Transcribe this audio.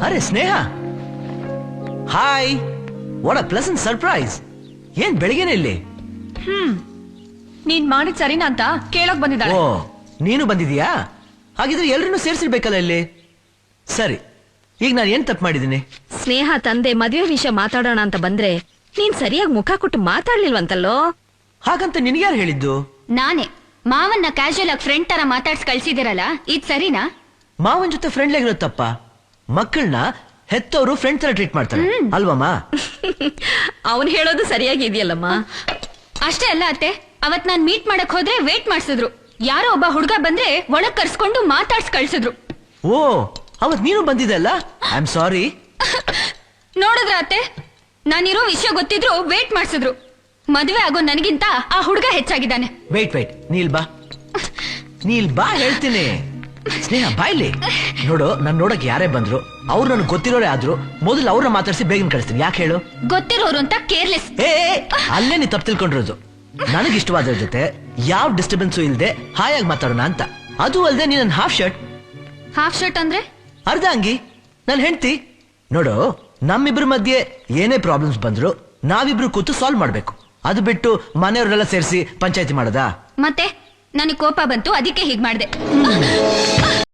ಅರೆ Sneha, hi. What a pleasant surprise. ಏನ್ ಬೆಳಿಗ್ಗೆನೆ ಇಲ್ಲಿ? ನೀನ್ ಮಾಡಿದ್ ಸರಿನಾ ಅಂತ ಕೇಳಕ್ ಬಂದಿದ್ದಾಳೆ. ಓ, ನೀನು ಬಂದಿದೀಯಾ? ಹಾಗಿದ್ರೆ ಎಲ್ರನ್ನೂ ಸೇರಿಸಿರ್ಬೇಕಲ್ಲ ಇಲ್ಲಿ. ಸರಿ, ಈಗ ನಾನು ಏನ್ ತಪ್ಪು ಮಾಡಿದ್ದೀನಿ? ಸ್ನೇಹ ತಂದೆ ಮದುವೆ ವಿಷಯ ಮಾತಾಡೋಣ ಅಂತ ಬಂದ್ರೆ ನೀನ್ ಸರಿಯಾಗಿ ಮುಖ ಕೊಟ್ಟು ಮಾತಾಡ್ಲಿಲ್ವಂತಲ್ಲೋ. ಹಾಗಂತ ನಿನ್ಗ್ಯಾರು ಹೇಳಿದ್ದು? ನಾನೇ. ಮಾವನ್ನ ಕ್ಯಾಶುಯಲ್ ಆಗಿ ಫ್ರೆಂಡ್ ತರ ಮಾತಾಡ್ಸ್ ಕಳ್ಸಿದಿರಲ್ಲ, ಇದ್ ಸರಿನಾ? ಮಾವನ್ ಜೊತೆ ಫ್ರೆಂಡ್ಲಿ ಆಗಿರೋ ತಪ್ಪ? ಮಕ್ಕಳನ್ನ ಹೆತ್ತವರು ಫ್ರೆಂಡ್ ತರ ಟ್ರೀಟ್ ಮಾಡ್ತಾರೆ ಅಲ್ವಮ್ಮ? ಅವನ್ ಹೇಳೋದು ಸರಿಯಾಗಿ ಇದೆಯಲ್ಲಮ್ಮ. ಅಷ್ಟೇ ಅಲ್ಲ ಅತ್ತೆ, ಅವತ್ ನಾನ್ ಮೀಟ್ ಮಾಡಕ್ ಹೋದ್ರೆ ವೇಟ್ ಮಾಡ್ಸಿದ್ರು. ಯಾರೋ ಒಬ್ಬ ಹುಡ್ಗ ಬಂದ್ರೆ ಒಳಗ್ ಕರ್ಸ್ಕೊಂಡು ಮಾತಾಡ್ಸ್ ಕಳ್ಸಿದ್ರು. ಓ, ಅವತ್ ನೀನು ಬಂದಿದೆ ಅಲ್ಲ? I am sorry. ನೋಡಿದ್ರ ಅತ್ತೆ, ನಾನಿರೋ ವಿಷಯ ಗೊತ್ತಿದ್ರು ವೇಟ್ ಮಾಡ್ಸಿದ್ರು. ಮದ್ವೆ ಆಗೋ ನನಗಿಂತ ಆ ಹುಡ್ಗ ಹೆಚ್ಚಾಗಿದ್ದಾನೆ. ವೇಟ್ ನೀಲ್ ಬಾ ಹೇಳ್ತೀನಿ. ಸ್ನೇಹ ಬಾಯ್ಲಿ. ನೋಡು, ನನ್ ನೋಡಕ್ ಯಾರೇ ಬಂದ್ರು ಅವ್ರು ನನ್ಗೆ ಗೊತ್ತಿರೋರೇ ಆದ್ರು ಮೊದಲು ಅವ್ರನ್ನ ಮಾತಾಡ್ಸಿ ಬೇಗನೆ ಕಳಿಸ್ತೀನಿ. ಯಾಕೆ ಹೇಳು? ಗೊತ್ತಿರೋರು ಅಂತ ಕೇರ್ಲೆಸ್. ಅಲ್ಲೇ ನೀ ತಪ್ಪು ತಿಳ್ಕೊಂಡಿರೋದು. ನನಗೆ ಇಷ್ಟವಾದ್ರ ಜೊತೆ ಯಾವ ಡಿಸ್ಟರ್ಬೆನ್ಸು ಇಲ್ದೆ ಹಾಯಾಗಿ ಮಾತಾಡೋಣ ಅಂತ. ಅದು ಅಲ್ಲದೆ ನೀ ನನ್ ಹಾಫ್ ಶರ್ಟ್ ಅಂದ್ರೆ ಅರ್ಧ ಅಂಗಿ, ನನ್ ಹೆಂಡ್ತಿ. ನೋಡು, ನಮ್ಮಿಬ್ರ ಮಧ್ಯೆ ಏನೇ ಪ್ರಾಬ್ಲಮ್ಸ್ ಬಂದ್ರು ನಾವಿಬ್ರು ಕೂತು ಸಾಲ್ವ್ ಮಾಡ್ಬೇಕು. ಅದು ಬಿಟ್ಟು ಮನೆಯವರೆಲ್ಲ ಸೇರಿಸಿ ಪಂಚಾಯತಿ ಮಾಡೋದಾ? ಮತ್ತೆ ನನಗೆ ಕೋಪ ಬಂತು, ಅದಕ್ಕೆ ಹೀಗ್ ಮಾಡ್ದೆ.